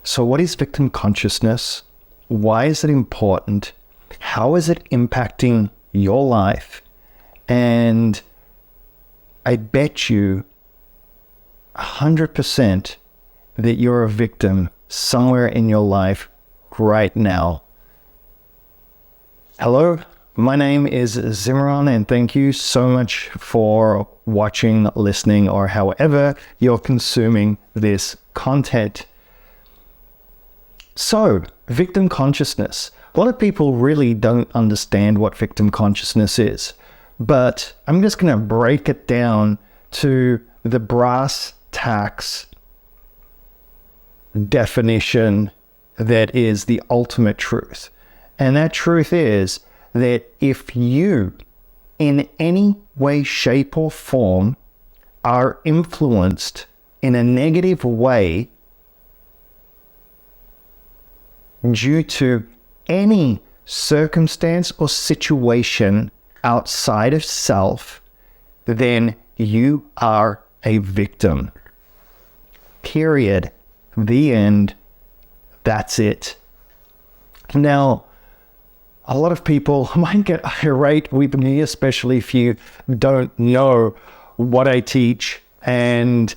So what is victim consciousness? Why is it important? How is it impacting your life? And I bet you 100% that you're a victim somewhere in your life right now. Hello, my name is Zimran, and thank you so much for watching, listening, or however you're consuming this content. So, victim consciousness. A lot of people really don't understand what victim consciousness is, but I'm just going to break it down to the brass tacks definition that is the ultimate truth. And that truth is that if you, in any way, shape, or form, are influenced in a negative way due to any circumstance or situation outside of self, then you are a victim. Period. The end. That's it. Now, a lot of people might get irate with me, especially if you don't know what I teach and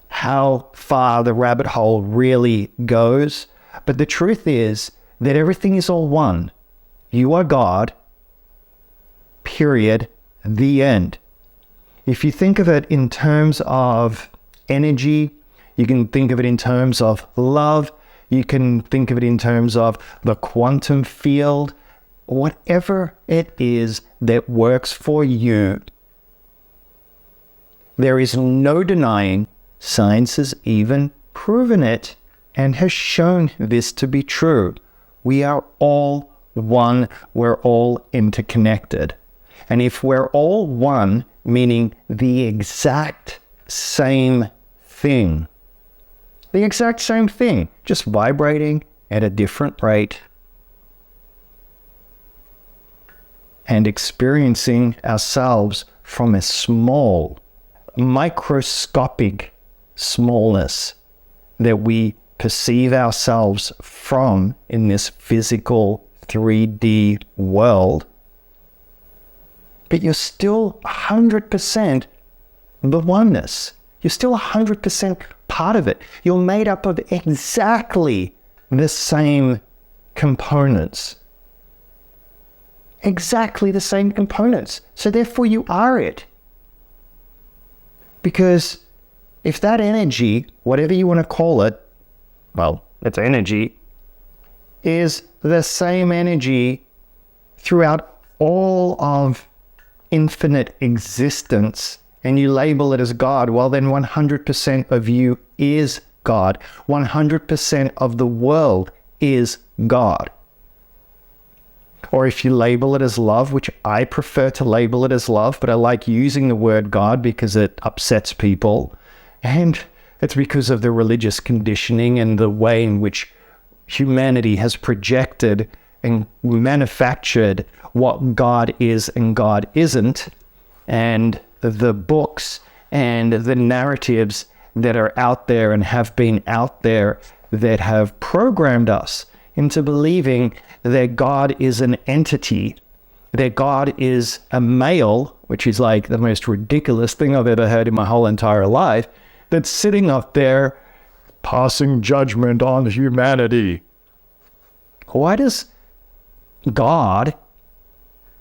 how far the rabbit hole really goes. But the truth is that everything is all one. You are God. Period. The end. If you think of it in terms of energy, you can think of it in terms of love, you can think of it in terms of the quantum field, whatever it is that works for you. There is no denying, science has even proven it and has shown this to be true. We are all one, we're all interconnected. And if we're all one, meaning the exact same thing, just vibrating at a different rate and experiencing ourselves from a small, microscopic smallness that we perceive ourselves from in this physical 3D world, but you're still 100% the oneness. You're still 100% part of it. You're made up of exactly the same components. Exactly the same components. So therefore you are it. Because if that energy, whatever you want to call it, well, it's energy, is the same energy throughout all of infinite existence, and you label it as God, well then 100% of you is God. 100% of the world is God. Or if you label it as love, which I prefer to label it as love, but I like using the word God because it upsets people. And it's because of the religious conditioning and the way in which humanity has projected and manufactured what God is and God isn't. And the books and the narratives that are out there and have been out there that have programmed us into believing that God is an entity, that God is a male, which is like the most ridiculous thing I've ever heard in my whole entire life, that's sitting up there passing judgment on humanity. Why does God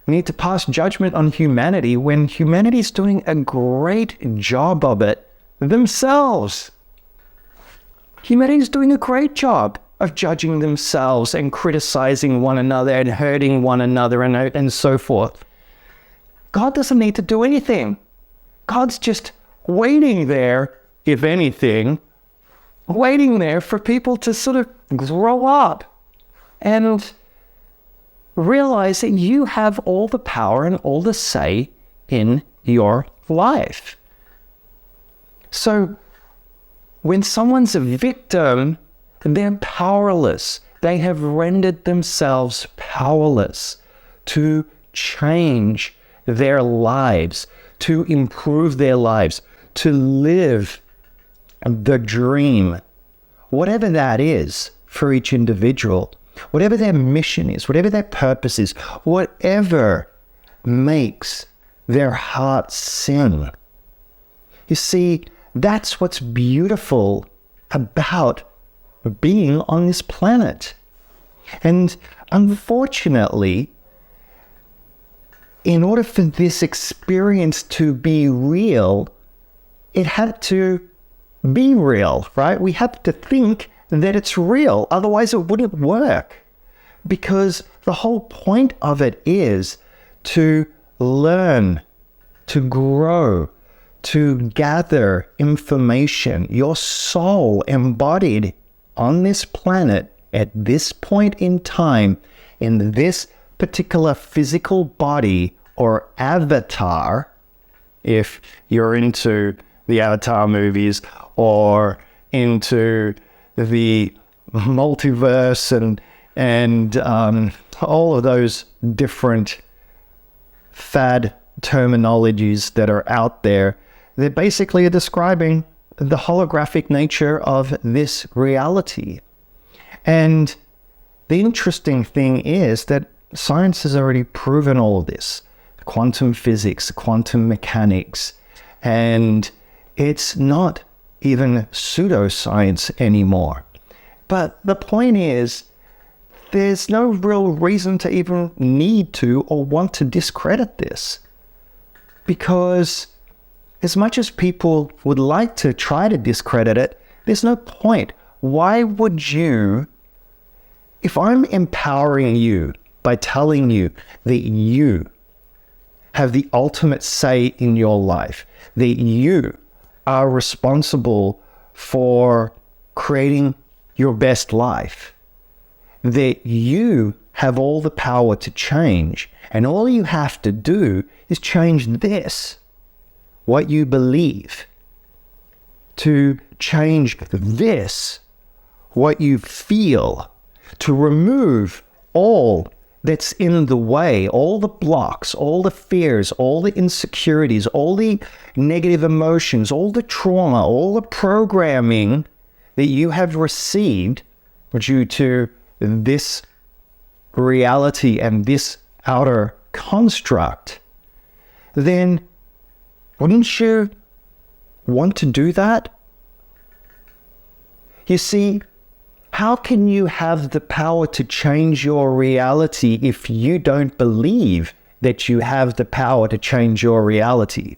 need to pass judgment on humanity when humanity's doing a great job of it themselves? Humanity's doing a great job of judging themselves and criticizing one another and hurting one another and so forth. God doesn't need to do anything. God's just waiting there, if anything, waiting there for people to sort of grow up and realize that you have all the power and all the say in your life. So when someone's a victim, they're powerless. They have rendered themselves powerless to change their lives, to improve their lives, to live the dream whatever that is for each individual, whatever their mission is, whatever their purpose is, whatever makes their heart sing. You see, that's what's beautiful about being on this planet. And unfortunately, in order for this experience to be real, it had to be real, right? We have to think that it's real. Otherwise, it wouldn't work. Because the whole point of it is to learn, to grow, to gather information. Your soul embodied on this planet at this point in time, in this particular physical body or avatar, if you're into the Avatar movies or into the multiverse and all of those different fad terminologies that are out there, they basically are describing the holographic nature of this reality. And the interesting thing is that science has already proven all of this. Quantum physics, quantum mechanics, and it's not even pseudoscience anymore. But the point is, there's no real reason to even need to or want to discredit this. Because as much as people would like to try to discredit it, there's no point. Why would you, if I'm empowering you by telling you that you have the ultimate say in your life, that you are responsible for creating your best life, that you have all the power to change, and all you have to do is change this, what you believe, to change this, what you feel, to remove all that's in the way, all the blocks, all the fears, all the insecurities, all the negative emotions, all the trauma, all the programming that you have received due to this reality and this outer construct, then wouldn't you want to do that? You see, how can you have the power to change your reality if you don't believe that you have the power to change your reality?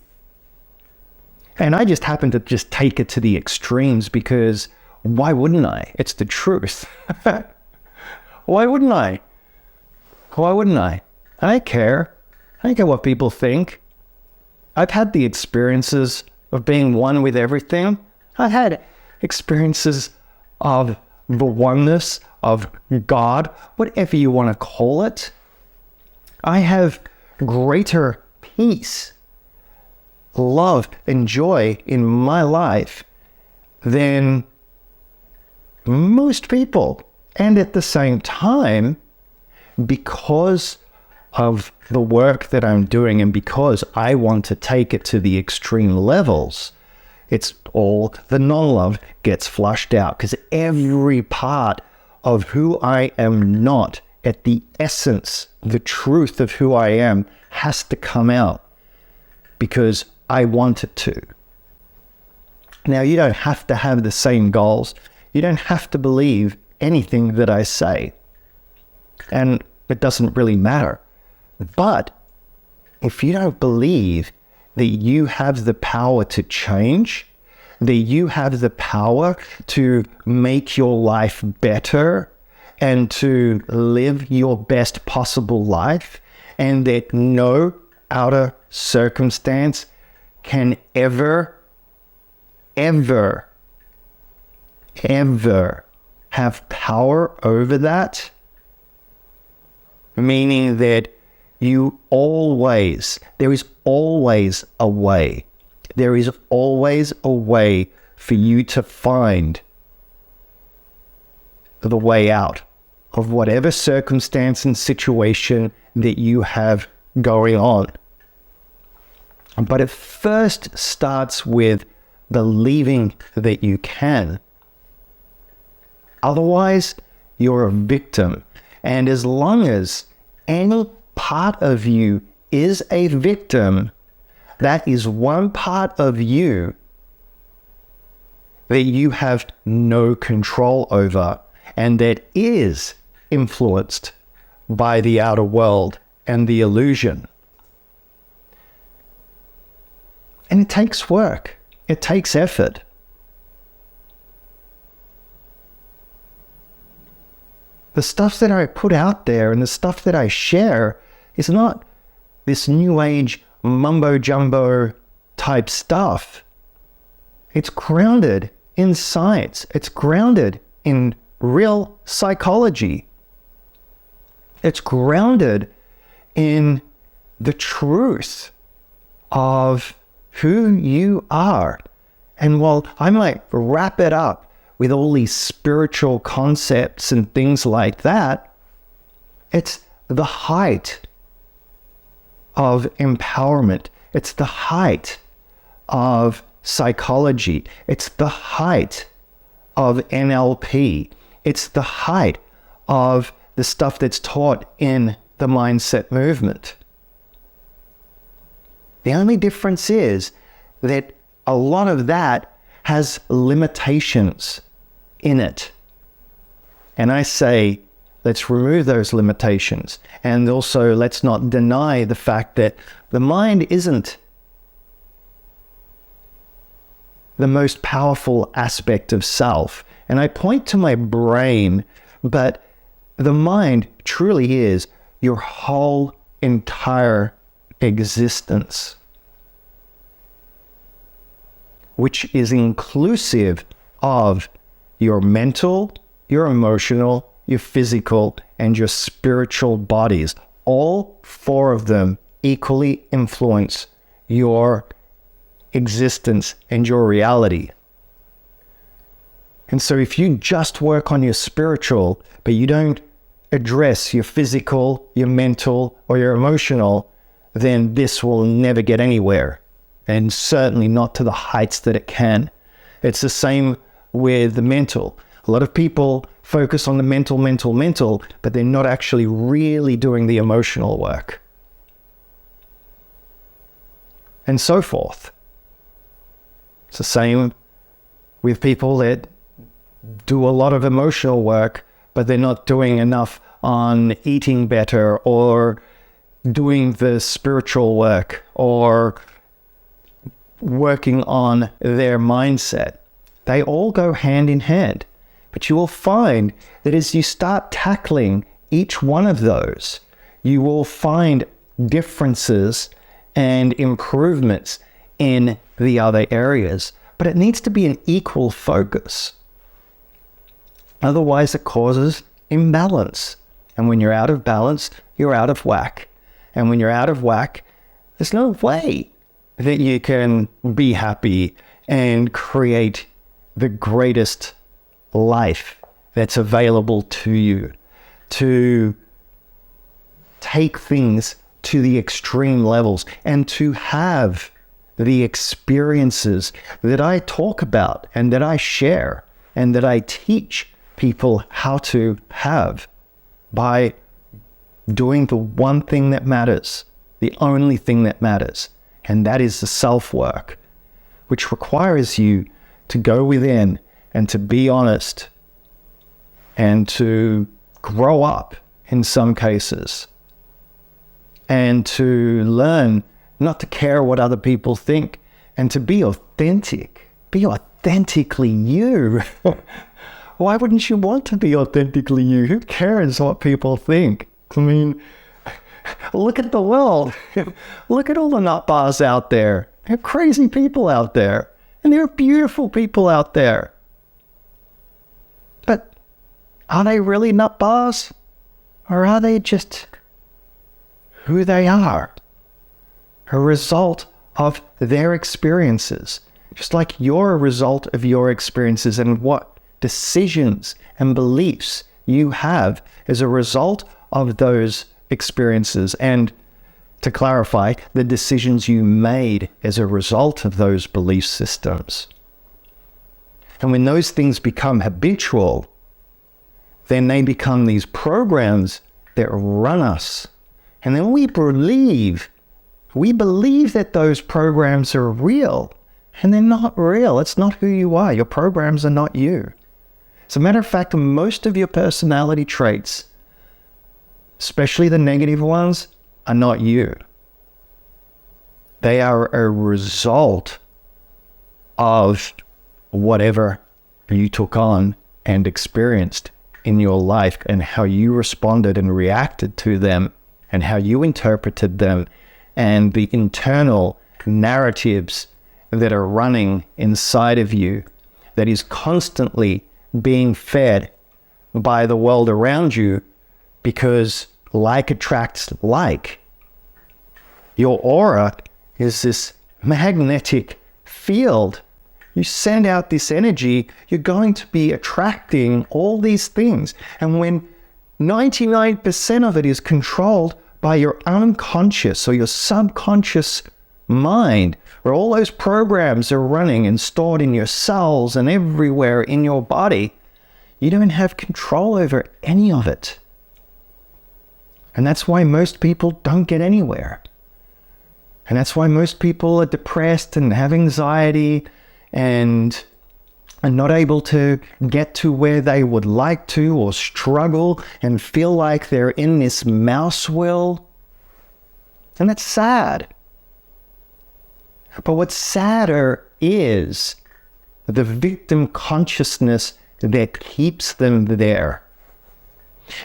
And I just happen to just take it to the extremes because why wouldn't I? It's the truth. Why wouldn't I? Why wouldn't I? I don't care. I don't care what people think. I've had the experiences of being one with everything. I had experiences of the oneness of God, whatever you want to call it. I have greater peace, love, and joy in my life than most people. And at the same time, because of the work that I'm doing and because I want to take it to the extreme levels, it's all the non-love gets flushed out because every part of who I am not, at the essence, the truth of who I am, has to come out because I want it to. Now, you don't have to have the same goals. You don't have to believe anything that I say. And it doesn't really matter. But if you don't believe that you have the power to change, that you have the power to make your life better and to live your best possible life, and that no outer circumstance can ever have power over that, meaning that there is always a way. There is always a way for you to find the way out of whatever circumstance and situation that you have going on. But it first starts with believing that you can. Otherwise, you're a victim. And as long as any part of you is a victim, that is one part of you that you have no control over and that is influenced by the outer world and the illusion. And it takes work. It takes effort. The stuff that I put out there and the stuff that I share is not this new age mumbo jumbo type stuff. It's grounded in science. It's grounded in real psychology. It's grounded in the truth of who you are. And while I might wrap it up with all these spiritual concepts and things like that, it's the height of empowerment. It's the height of psychology. It's the height of NLP. It's the height of the stuff that's taught in the mindset movement. The only difference is that a lot of that has limitations in it. And I say, let's remove those limitations. And also, let's not deny the fact that the mind isn't the most powerful aspect of self. And I point to my brain, but the mind truly is your whole entire existence, which is inclusive of your mental, your emotional, your physical, and your spiritual bodies. All four of them equally influence your existence and your reality. And so if you just work on your spiritual, but you don't address your physical, your mental, or your emotional, then this will never get anywhere, and certainly not to the heights that it can. It's the same with the mental. A lot of people focus on the mental, but they're not actually really doing the emotional work. And so forth. It's the same with people that do a lot of emotional work, but they're not doing enough on eating better or doing the spiritual work or working on their mindset. They all go hand in hand. But you will find that as you start tackling each one of those, you will find differences and improvements in the other areas. But it needs to be an equal focus. Otherwise, it causes imbalance. And when you're out of balance, you're out of whack. And when you're out of whack, there's no way that you can be happy and create the greatest life that's available to you, to take things to the extreme levels and to have the experiences that I talk about and that I share and that I teach people how to have by doing the one thing that matters, the only thing that matters, and that is the self-work, which requires you to go within and to be honest and to grow up in some cases and to learn not to care what other people think and to be authentic. Be authentically you. Why wouldn't you want to be authentically you? Who cares what people think? I mean, look at the world. Look at all the nut bars out there. There are crazy people out there. And there are beautiful people out there. But are they really nut bars? Or are they just who they are? A result of their experiences. Just like you're a result of your experiences and what decisions and beliefs you have as a result of those experiences. And to clarify, the decisions you made as a result of those belief systems. And when those things become habitual, then they become these programs that run us. And then we believe that those programs are real, and they're not real. It's not who you are. Your programs are not you. As a matter of fact, most of your personality traits, especially the negative ones, are not you. They are a result of whatever you took on and experienced in your life, and how you responded and reacted to them, and how you interpreted them, and the internal narratives that are running inside of you that is constantly being fed by the world around you, because like attracts like. Your aura is this magnetic field. You send out this energy, you're going to be attracting all these things. And when 99% of it is controlled by your unconscious or your subconscious mind, where all those programs are running and stored in your cells and everywhere in your body, you don't have control over any of it. And that's why most people don't get anywhere. And that's why most people are depressed and have anxiety and are not able to get to where they would like to, or struggle and feel like they're in this mouse wheel. And that's sad. But what's sadder is the victim consciousness that keeps them there.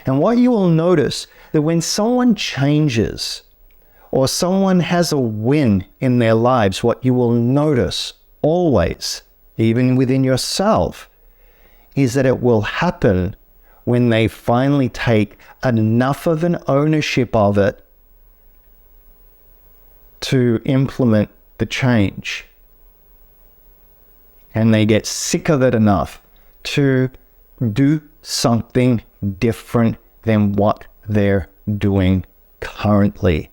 And what you will notice, that when someone changes or someone has a win in their lives, what you will notice always, even within yourself, is that it will happen when they finally take enough of an ownership of it to implement the change. And they get sick of it enough to do something different than what they're doing currently.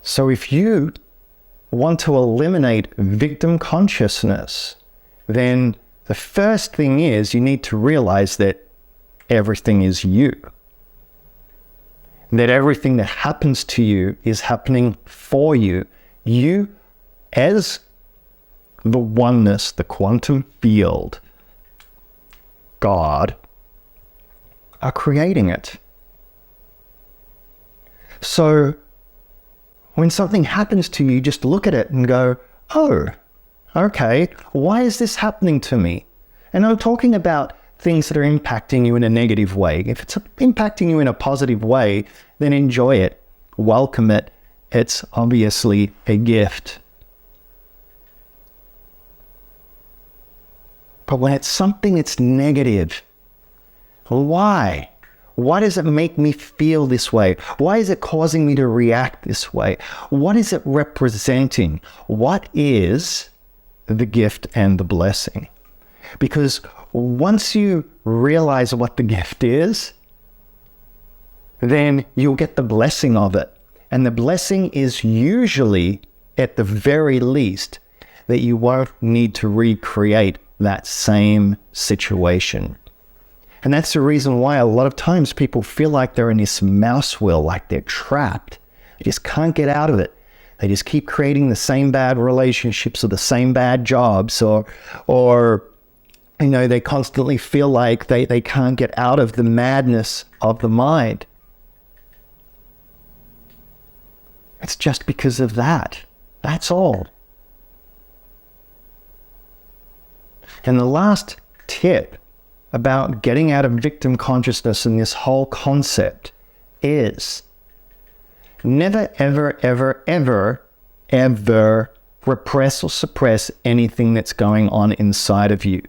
So if you want to eliminate victim consciousness, then the first thing is you need to realize that everything is you. That everything that happens to you is happening for you. You, as the oneness, the quantum field, God, are creating it. So when something happens to you, just look at it and go, oh, okay, why is this happening to me? And I'm talking about things that are impacting you in a negative way. If it's impacting you in a positive way, then enjoy it, welcome it. It's obviously a gift. But when it's something that's negative, why? Why does it make me feel this way? Why is it causing me to react this way? What is it representing? What is the gift and the blessing? Because once you realize what the gift is, then you'll get the blessing of it. And the blessing is usually, at the very least, that you won't need to recreate that same situation. And that's the reason why a lot of times people feel like they're in this mouse wheel, like they're trapped. They just can't get out of it. They just keep creating the same bad relationships or the same bad jobs, or you know, they constantly feel like they can't get out of the madness of the mind. It's just because of that. That's all. And the last tip about getting out of victim consciousness and this whole concept is never, ever, ever, ever, ever repress or suppress anything that's going on inside of you.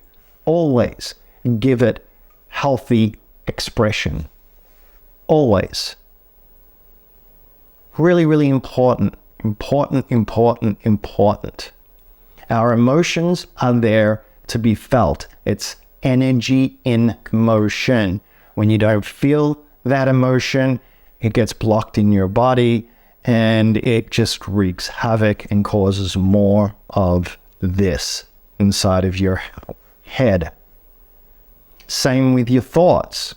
Always give it healthy expression. Always. Really, really important. Important, important, important. Our emotions are there to be felt. It's energy in motion. When you don't feel that emotion, it gets blocked in your body and it just wreaks havoc and causes more of this. inside of your head. Same with your thoughts.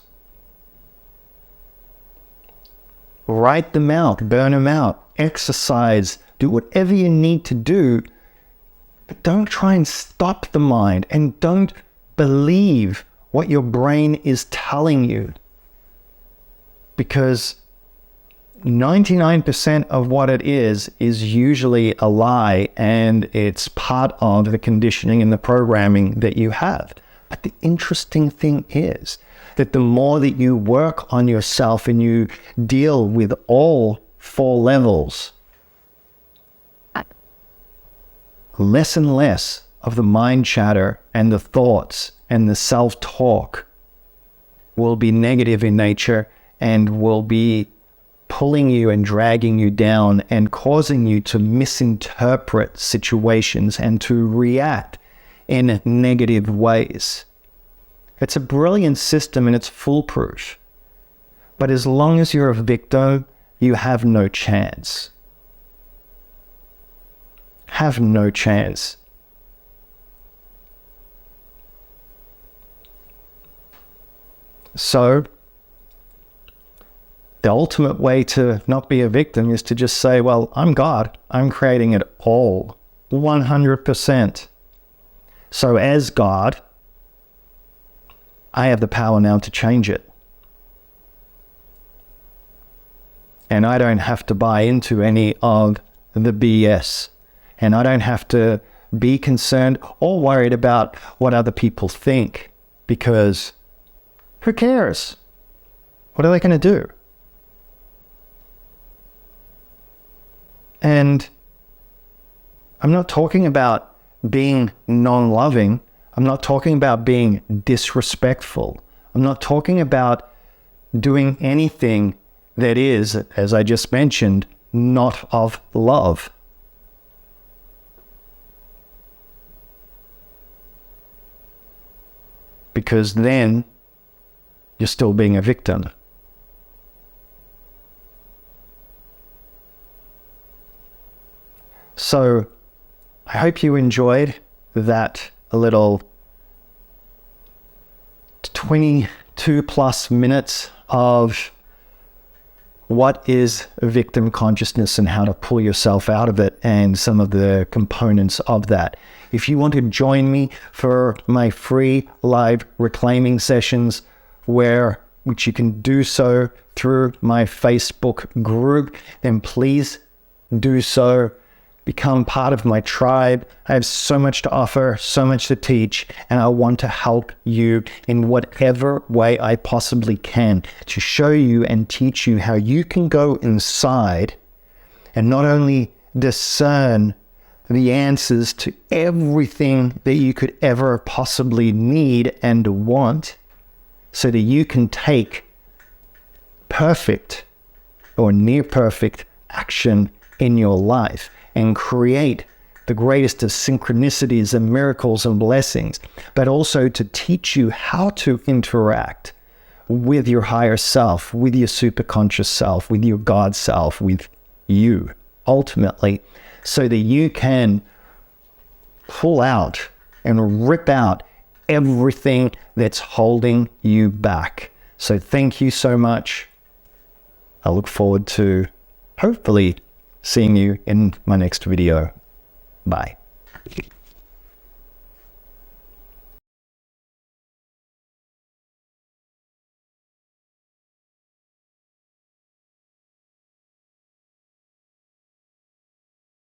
Write them out, burn them out, exercise, do whatever you need to do, but don't try and stop the mind, and don't believe what your brain is telling you, because 99% of what it is usually a lie, and it's part of the conditioning and the programming that you have. But the interesting thing is that the more that you work on yourself and you deal with all 4 levels, less and less of the mind chatter and the thoughts and the self-talk will be negative in nature and will be pulling you and dragging you down and causing you to misinterpret situations and to react in negative ways. It's a brilliant system and it's foolproof. But as long as you're a victim, you have no chance. Have no chance. So, the ultimate way to not be a victim is to just say, well, I'm God. I'm creating it all, 100%. So as God, I have the power now to change it. And I don't have to buy into any of the BS. And I don't have to be concerned or worried about what other people think, because who cares? What are they going to do? And I'm not talking about being non-loving. I'm not talking about being disrespectful. I'm not talking about doing anything that is, as I just mentioned, not of love. Because then you're still being a victim. So I hope you enjoyed that little 22 plus minutes of what is victim consciousness and how to pull yourself out of it and some of the components of that. If you want to join me for my free live reclaiming sessions, which you can do so through my Facebook group, then please do so. Become part of my tribe. I have so much to offer, so much to teach, and I want to help you in whatever way I possibly can to show you and teach you how you can go inside and not only discern the answers to everything that you could ever possibly need and want, so that you can take perfect or near perfect action in your life and create the greatest of synchronicities and miracles and blessings, but also to teach you how to interact with your higher self, with your superconscious self, with your God self, with you, ultimately, so that you can pull out and rip out everything that's holding you back. So thank you so much. I look forward to hopefully seeing you in my next video. Bye.